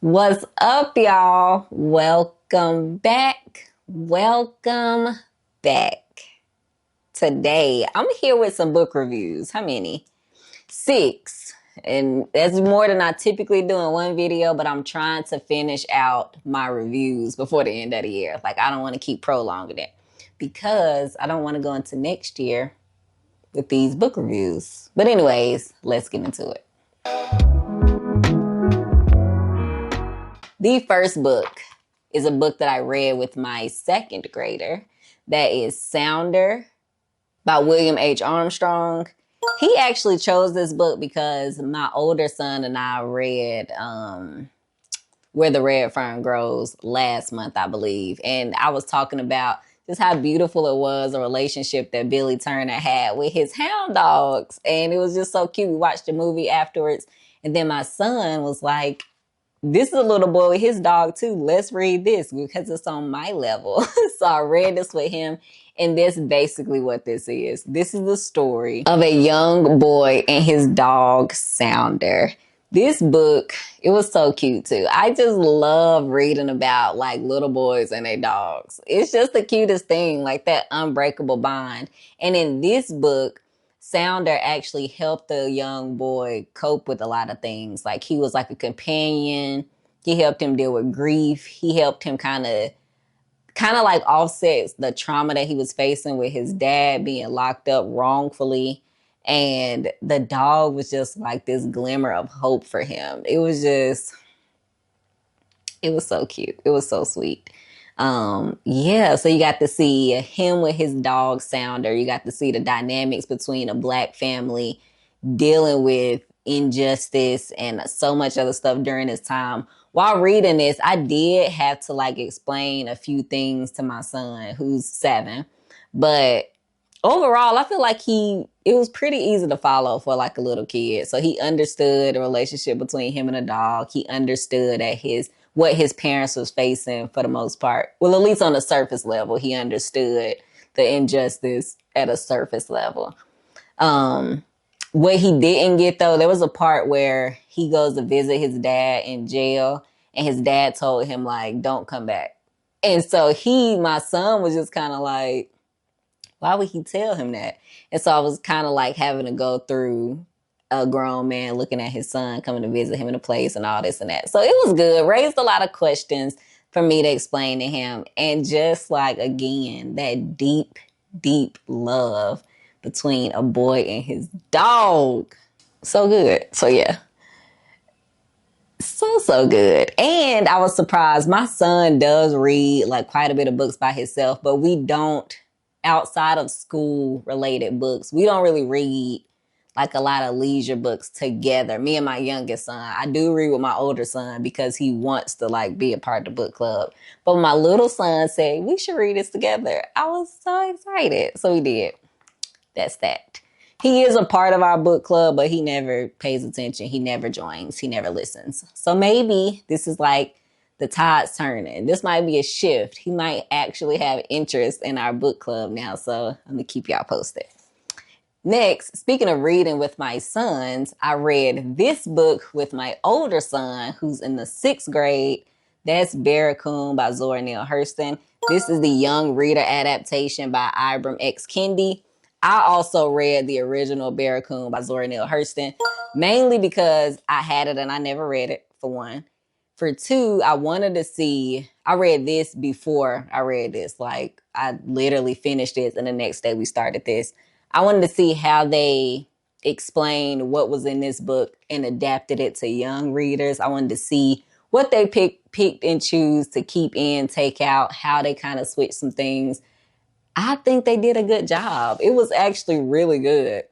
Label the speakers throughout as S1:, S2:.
S1: What's up, y'all? Welcome back. Welcome back. Today, I'm here with some book reviews. How many? Six. And that's more than I typically do in one video, but I'm trying to finish out my reviews before the end of the year. Like, I don't want to keep prolonging it because I don't want to go into next year with these book reviews. But anyways, let's get into it. The first book is a book that I read with my second grader. That is Sounder by William H. Armstrong. He actually chose this book because my older son and I read Where the Red Fern Grows last month, I believe. And I was talking about just how beautiful it was, a relationship that Billy Turner had with his hound dogs. And it was just so cute. We watched the movie afterwards. And then my son was like, this is a little boy with his dog too. Let's read this because it's on my level. So I read this with him. And that's basically what this is. This is the story of a young boy and his dog, Sounder. This book, it was so cute too. I just love reading about like little boys and their dogs. It's just the cutest thing, like that unbreakable bond. And in this book, Sounder actually helped the young boy cope with a lot of things. Like he was like a companion. He helped him deal with grief. He helped him kind of like offsets the trauma that he was facing with his dad being locked up wrongfully. And the dog was just like this glimmer of hope for him. It was so cute. It was so sweet. Yeah, so you got to see him with his dog Sounder. You got to see the dynamics between a black family dealing with injustice and so much other stuff during this time. While reading this, I did have to like explain a few things to my son who's 7. But overall, I feel like it was pretty easy to follow for like a little kid. So he understood the relationship between him and the dog. He understood that what his parents was facing for the most part. Well, at least on the surface level, he understood the injustice at a surface level. What he didn't get though, there was a part where he goes to visit his dad in jail and his dad told him like, don't come back. And so my son was just kind of like, why would he tell him that? And so I was kind of like having to go through a grown man looking at his son coming to visit him in a place and all this and that. So it was good. Raised a lot of questions for me to explain to him. And just like, again, that deep, deep love between a boy and his dog. So good. So yeah. So good. And I was surprised. My son does read like quite a bit of books by himself, but we don't, outside of school related books, we don't really read like a lot of leisure books together. Me and my youngest son. I do read with my older son because he wants to like be a part of the book club. But my little son said, we should read this together. I was so excited. So we did. That's that. He is a part of our book club, but he never pays attention. He never joins. He never listens. So maybe this is like the tide's turning. This might be a shift. He might actually have interest in our book club now. So I'm going to keep y'all posted. Next, speaking of reading with my sons, I read this book with my older son who's in the 6th grade. That's Barracoon by Zora Neale Hurston. This is the young reader adaptation by Ibram X. Kendi. I also read the original Barracoon by Zora Neale Hurston, mainly because I had it and I never read it, for one. For two, I wanted to see, I read this before I read this. Like, I literally finished this and the next day we started this. I wanted to see how they explained what was in this book and adapted it to young readers. I wanted to see what they picked and choose to keep in, take out, how they kind of switched some things. I think they did a good job. It was actually really good.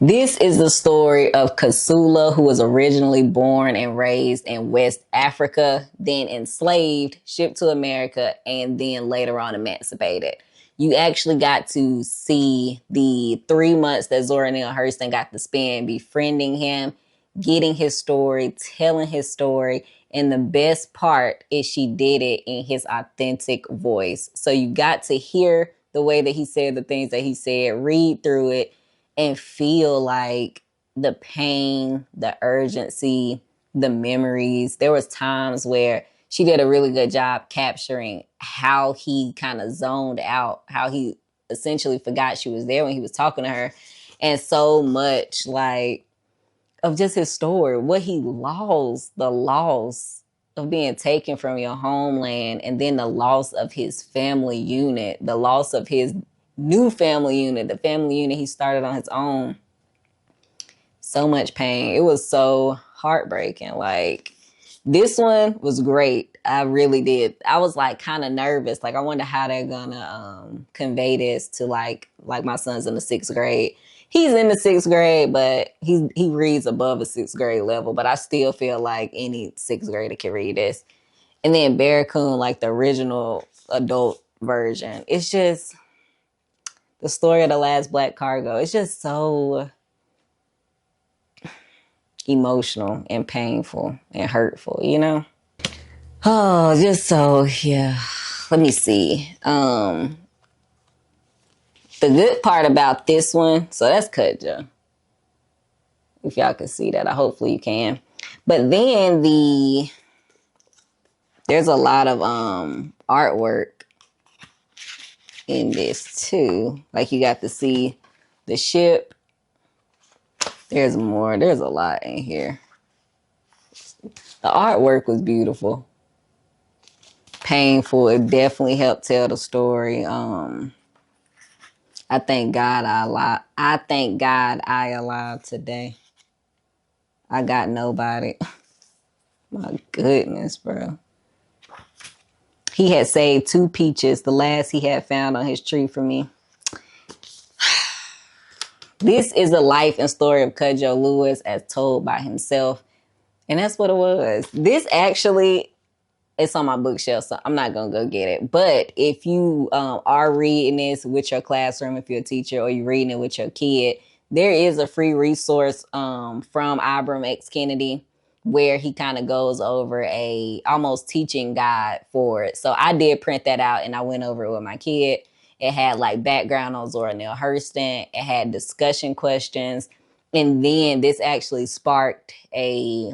S1: This is the story of Kasula, who was originally born and raised in West Africa, then enslaved, shipped to America, and then later on emancipated. You actually got to see the 3 months that Zora Neale Hurston got to spend befriending him, getting his story, telling his story. And the best part is she did it in his authentic voice. So you got to hear the way that he said the things that he said, read through it, and feel like the pain, the urgency, the memories. There was times where she did a really good job capturing how he kind of zoned out, how he essentially forgot she was there when he was talking to her. And so much like of just his story, what he lost, the loss of being taken from your homeland, and then the loss of his family unit, the loss of his new family unit, the family unit he started on his own. So much pain. It was so heartbreaking. Like, this one was great. I really did. I was like kind of nervous. Like, I wonder how they're gonna convey this to like my son's in the 6th grade. He's in the 6th grade, but he reads above a 6th grade level. But I still feel like any 6th grader can read this. And then Barracoon, like the original adult version. It's just the story of the last black cargo. It's just so emotional and painful and hurtful, you know? Oh, just so, yeah. Let me see. The good part about this one, so that's Kudja. If y'all can see that, hopefully you can. But then there's a lot of artwork in this too. Like, you got to see the ship. There's more. There's a lot in here. The artwork was beautiful. Painful. It definitely helped tell the story. I thank God I alive today. I got nobody. My goodness, bro. He had saved 2 peaches, the last he had found on his tree for me. This is the life and story of Cudjo Lewis as told by himself. And that's what it was. This actually, it's on my bookshelf, so I'm not going to go get it. But if you are reading this with your classroom, if you're a teacher, or you're reading it with your kid, there is a free resource from Ibram X. Kennedy where he kind of goes over a almost teaching guide for it. So I did print that out and I went over it with my kid. It had like background on Zora Neale Hurston. It had discussion questions. And then this actually sparked a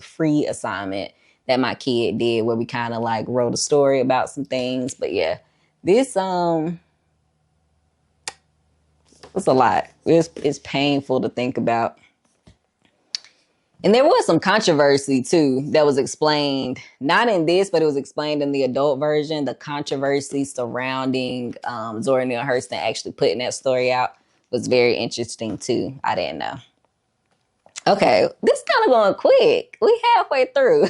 S1: free assignment that my kid did where we kind of like wrote a story about some things. But yeah, this was a lot. It's painful to think about. And there was some controversy too that was explained, not in this, but it was explained in the adult version. The controversy surrounding Zora Neale Hurston actually putting that story out was very interesting too. I didn't know. Okay, this is kind of going quick. We halfway through,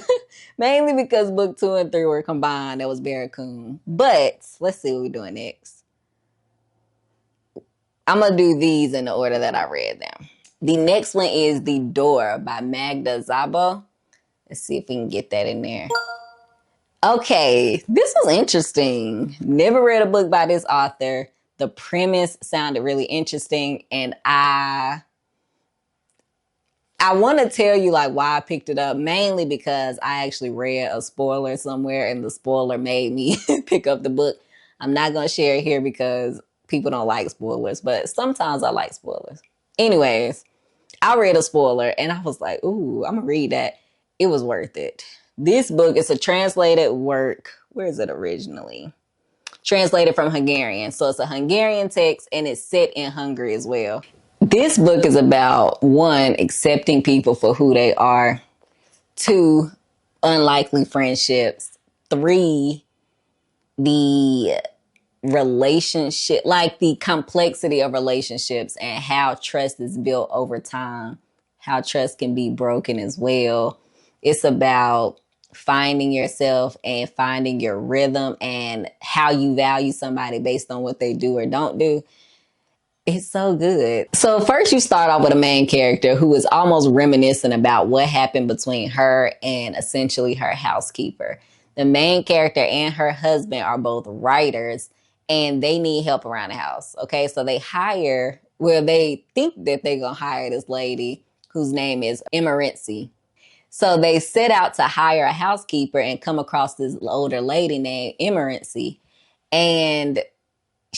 S1: mainly because book 2 and 3 were combined. That was Barracoon. But let's see what we're doing next. I'm going to do these in the order that I read them. The next one is The Door by Magda Szabo. Let's see if we can get that in there. Okay, this was interesting. Never read a book by this author. The premise sounded really interesting, and I want to tell you like why I picked it up, mainly because I actually read a spoiler somewhere and the spoiler made me pick up the book. I'm not going to share it here because people don't like spoilers, but sometimes I like spoilers. Anyways, I read a spoiler and I was like, ooh, I'm going to read that. It was worth it. This book is a translated work. Where is it originally? Translated from Hungarian. So it's a Hungarian text and it's set in Hungary as well. This book is about 1, accepting people for who they are. 2, unlikely friendships. 3, the relationship, like the complexity of relationships and how trust is built over time, how trust can be broken as well. It's about finding yourself and finding your rhythm and how you value somebody based on what they do or don't do. It's so good. So first you start off with a main character who is almost reminiscent about what happened between her and essentially her housekeeper. The main character and her husband are both writers and they need help around the house. Okay, so they think that they're going to hire this lady whose name is Emerency. So they set out to hire a housekeeper and come across this older lady named Emerency. And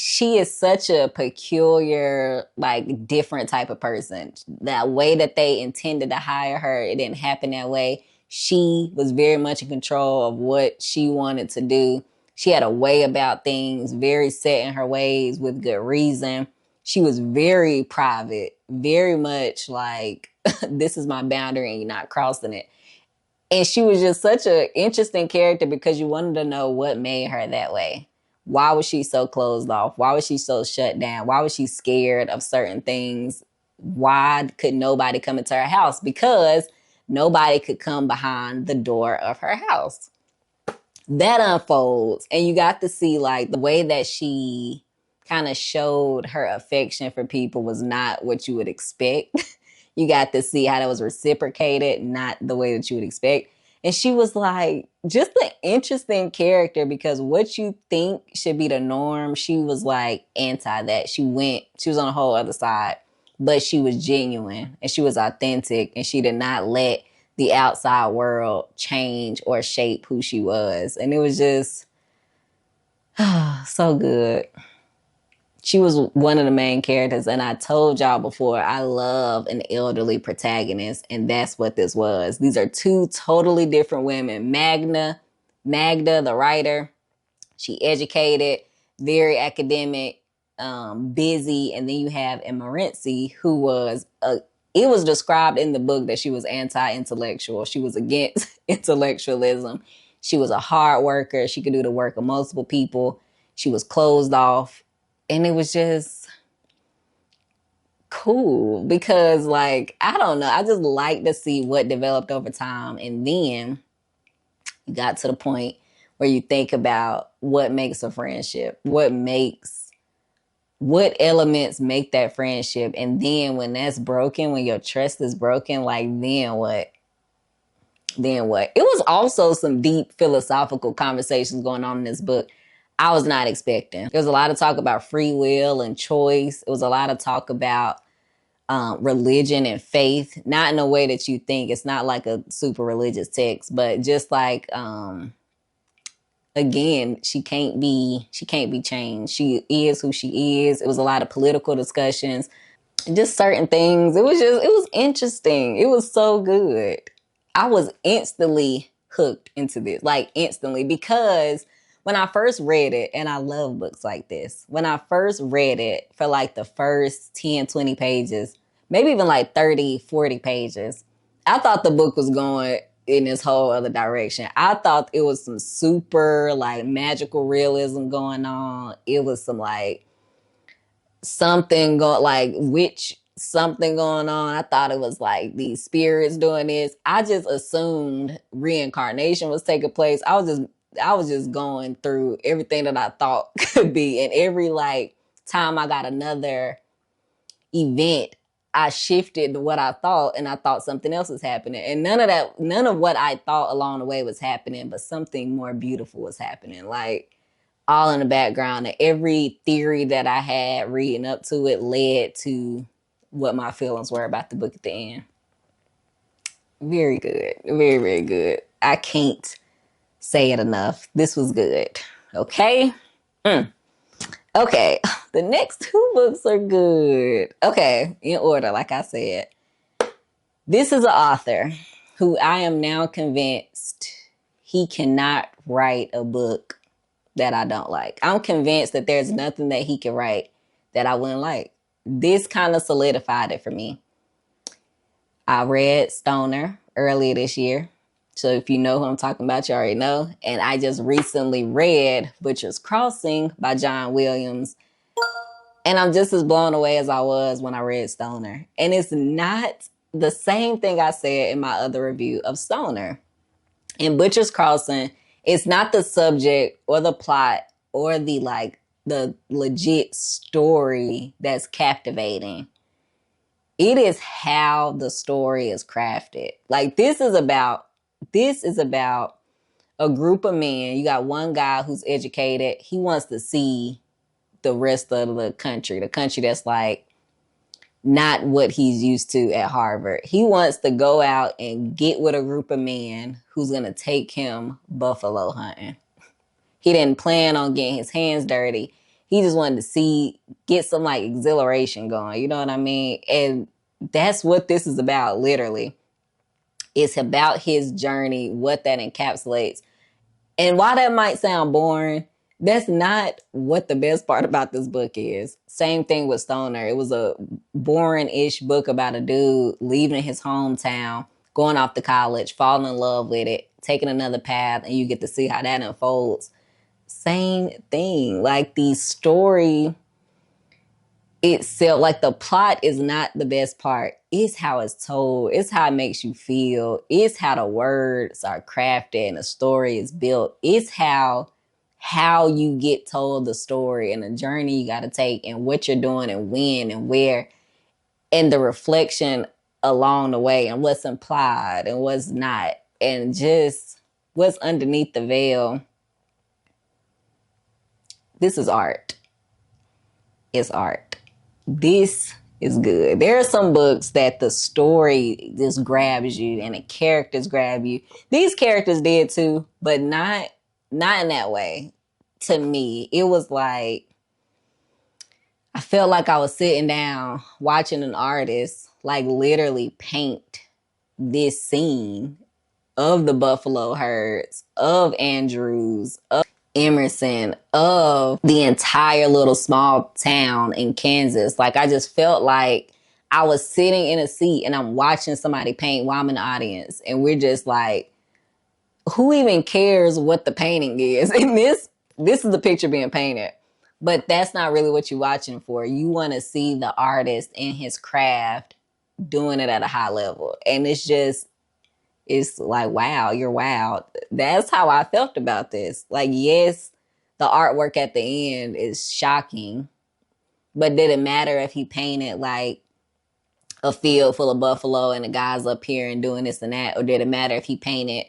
S1: she is such a peculiar, like different type of person. That way that they intended to hire her, it didn't happen that way. She was very much in control of what she wanted to do. She had a way about things, very set in her ways with good reason. She was very private, very much like, this is my boundary and you're not crossing it. And she was just such an interesting character because you wanted to know what made her that way. Why was she so closed off? Why was she so shut down? Why was she scared of certain things? Why could nobody come into her house? Because nobody could come behind the door of her house. That unfolds, and you got to see like the way that she kind of showed her affection for people was not what you would expect. You got to see how that was reciprocated, not the way that you would expect. And she was like just an interesting character because what you think should be the norm, she was like anti that. She was on a whole other side, but she was genuine and she was authentic and she did not let the outside world change or shape who she was. And it was just so good. She was one of the main characters. And I told y'all before, I love an elderly protagonist. And that's what this was. These are two totally different women. Magda, the writer, she educated, very academic, busy. And then you have Emerency, who was it was described in the book that she was anti-intellectual. She was against intellectualism. She was a hard worker. She could do the work of multiple people. She was closed off. And it was just cool because, like, I don't know. I just like to see what developed over time. And then you got to the point where you think about what makes a friendship, what elements make that friendship. And then when that's broken, when your trust is broken, like, then what? Then what? It was also some deep philosophical conversations going on in this book I was not expecting. There was a lot of talk about free will and choice. It was a lot of talk about religion and faith, not in a way that you think. It's not like a super religious text, but just like, again, she can't be changed. She is who she is. It was a lot of political discussions, just certain things. It was interesting. It was so good. I was instantly hooked into this, like instantly, because when I first read it, and I love books like this, when I first read it for like the first 10, 20 pages, maybe even like 30, 40 pages, I thought the book was going in this whole other direction. I thought it was some super like magical realism going on. It was some like something going, like witch something going on. I thought it was like these spirits doing this. I just assumed reincarnation was taking place. I was just going through everything that I thought could be. And every like time I got another event, I shifted what I thought and I thought something else was happening. And none of what I thought along the way was happening, but something more beautiful was happening. Like all in the background, and every theory that I had reading up to it led to what my feelings were about the book at the end. Very good. Very, very good. I can't say it enough. This was good. Okay? Okay. The next two books are good. Okay. In order, like I said. This is an author who I am now convinced he cannot write a book that I don't like. I'm convinced that there's nothing that he can write that I wouldn't like. This kind of solidified it for me. I read Stoner earlier this year. So if you know who I'm talking about, you already know. And I just recently read Butcher's Crossing by John Williams. And I'm just as blown away as I was when I read Stoner. And it's not the same thing I said in my other review of Stoner. In Butcher's Crossing, it's not the subject or the plot or the legit story that's captivating. It is how the story is crafted. Like this is about a group of men. You got one guy who's educated. He wants to see the rest of the country that's like not what he's used to at Harvard. He wants to go out and get with a group of men who's going to take him buffalo hunting. He didn't plan on getting his hands dirty. He just wanted to get some like exhilaration going. You know what I mean? And that's what this is about, literally. It's about his journey, what that encapsulates. And while that might sound boring, that's not what the best part about this book is. Same thing with Stoner. It was a boring-ish book about a dude leaving his hometown, going off to college, falling in love with it, taking another path, and you get to see how that unfolds. Same thing. Like the story itself, like the plot is not the best part. It's how it's told. It's how it makes you feel. It's how the words are crafted and the story is built. It's how you get told the story and the journey you got to take and what you're doing and when and where and the reflection along the way and what's implied and what's not and just what's underneath the veil. This is art. It's art. This is good. There are some books that the story just grabs you and the characters grab you. These characters did too, but not in that way. To me, it was like I felt like I was sitting down watching an artist like literally paint this scene of the buffalo herds, of Andrews, of Emerson, of the entire little small town in Kansas. Like I just felt like I was sitting in a seat and I'm watching somebody paint while I'm in the audience. And we're just like, who even cares what the painting is? And this is the picture being painted. But that's not really what you're watching for. You want to see the artist in his craft doing it at a high level. And it's like, wow, you're wow. That's how I felt about this. Like, yes, the artwork at the end is shocking, but did it matter if he painted like a field full of buffalo and the guys up here and doing this and that? Or did it matter if he painted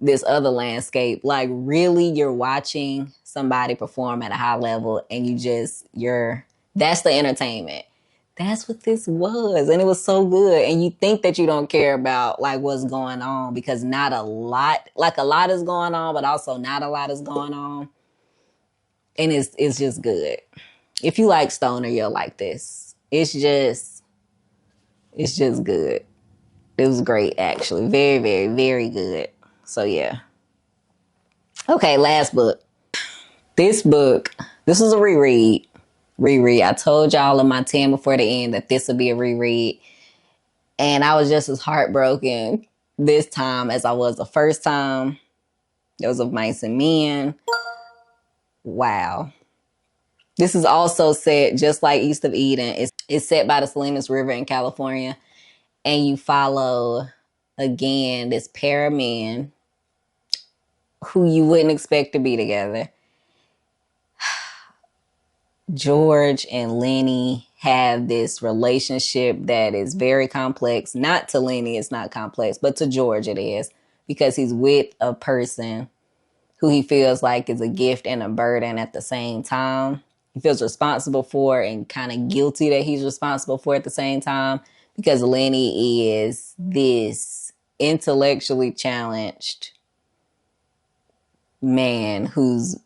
S1: this other landscape? Like, really, you're watching somebody perform at a high level and that's the entertainment. That's what this was. And it was so good. And you think that you don't care about like what's going on because not a lot is going on, but also not a lot is going on. And it's just good. If you like Stoner, you'll like this. It's just good. It was great, actually. Very, very, very good. So yeah. Okay, last book. This was a reread. I told y'all in my 10 before the end that this would be a reread. And I was just as heartbroken this time as I was the first time. It was Of Mice and Men. Wow. This is also set just like East of Eden. It's set by the Salinas River in California. And you follow, again, this pair of men who you wouldn't expect to be together. George and Lenny have this relationship that is very complex. Not to Lenny, it's not complex, but to George it is, because he's with a person who he feels like is a gift and a burden at the same time. He feels responsible for and kind of guilty that he's responsible for at the same time, because Lenny is this intellectually challenged man who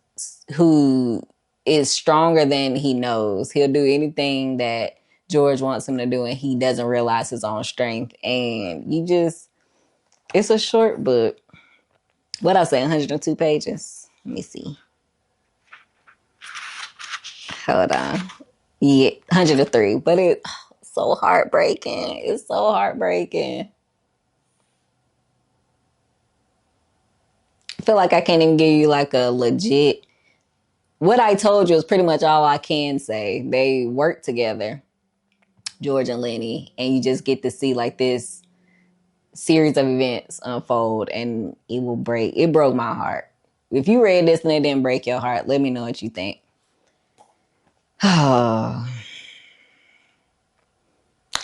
S1: is stronger than he knows. He'll do anything that George wants him to do, and he doesn't realize his own strength. And it's a short book. What I say, 102 pages? Let me see. Hold on. Yeah, 103. But it's so heartbreaking. It's so heartbreaking. I feel like I can't even give you like a legit. What I told you is pretty much all I can say. They work together, George and Lenny, and you just get to see like this series of events unfold, and it broke my heart. If you read this and it didn't break your heart, let me know what you think.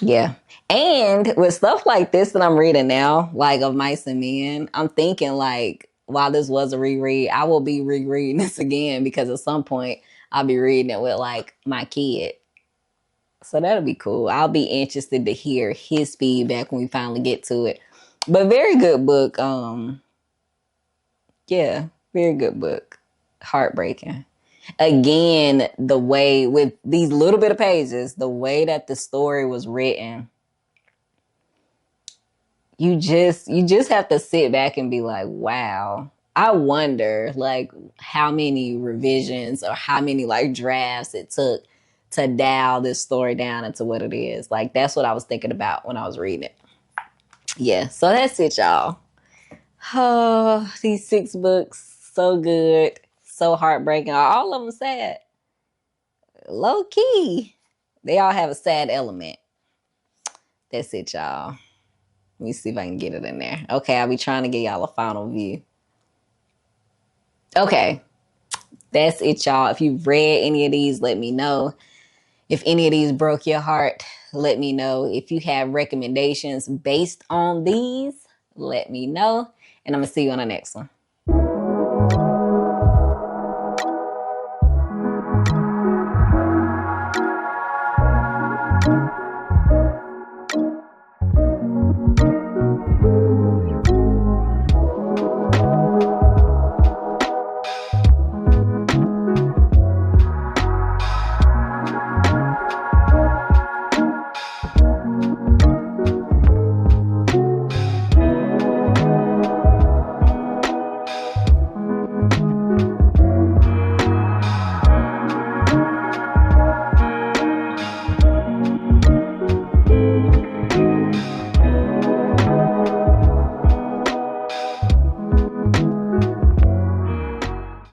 S1: Yeah. And with stuff like this that I'm reading now, like Of Mice and Men, I'm thinking like, while this was a reread, I will be rereading this again, because at some point I'll be reading it with like my kid. So that'll be cool. I'll be interested to hear his feedback when we finally get to it. But very good book. Yeah, very good book. Heartbreaking. again, the way with these little bit of pages, the way that the story was written, you just have to sit back and be like, wow. I wonder like how many revisions or how many like drafts it took to dial this story down into what it is. Like that's what I was thinking about when I was reading it. Yeah, so that's it, y'all. Oh, these 6 books, so good, so heartbreaking. All of them sad, low key. They all have a sad element. That's it, y'all. Let me see if I can get it in there. Okay, I'll be trying to get y'all a final view. Okay, that's it, y'all. If you've read any of these, let me know. If any of these broke your heart, let me know. If you have recommendations based on these, let me know. And I'm going to see you on the next one.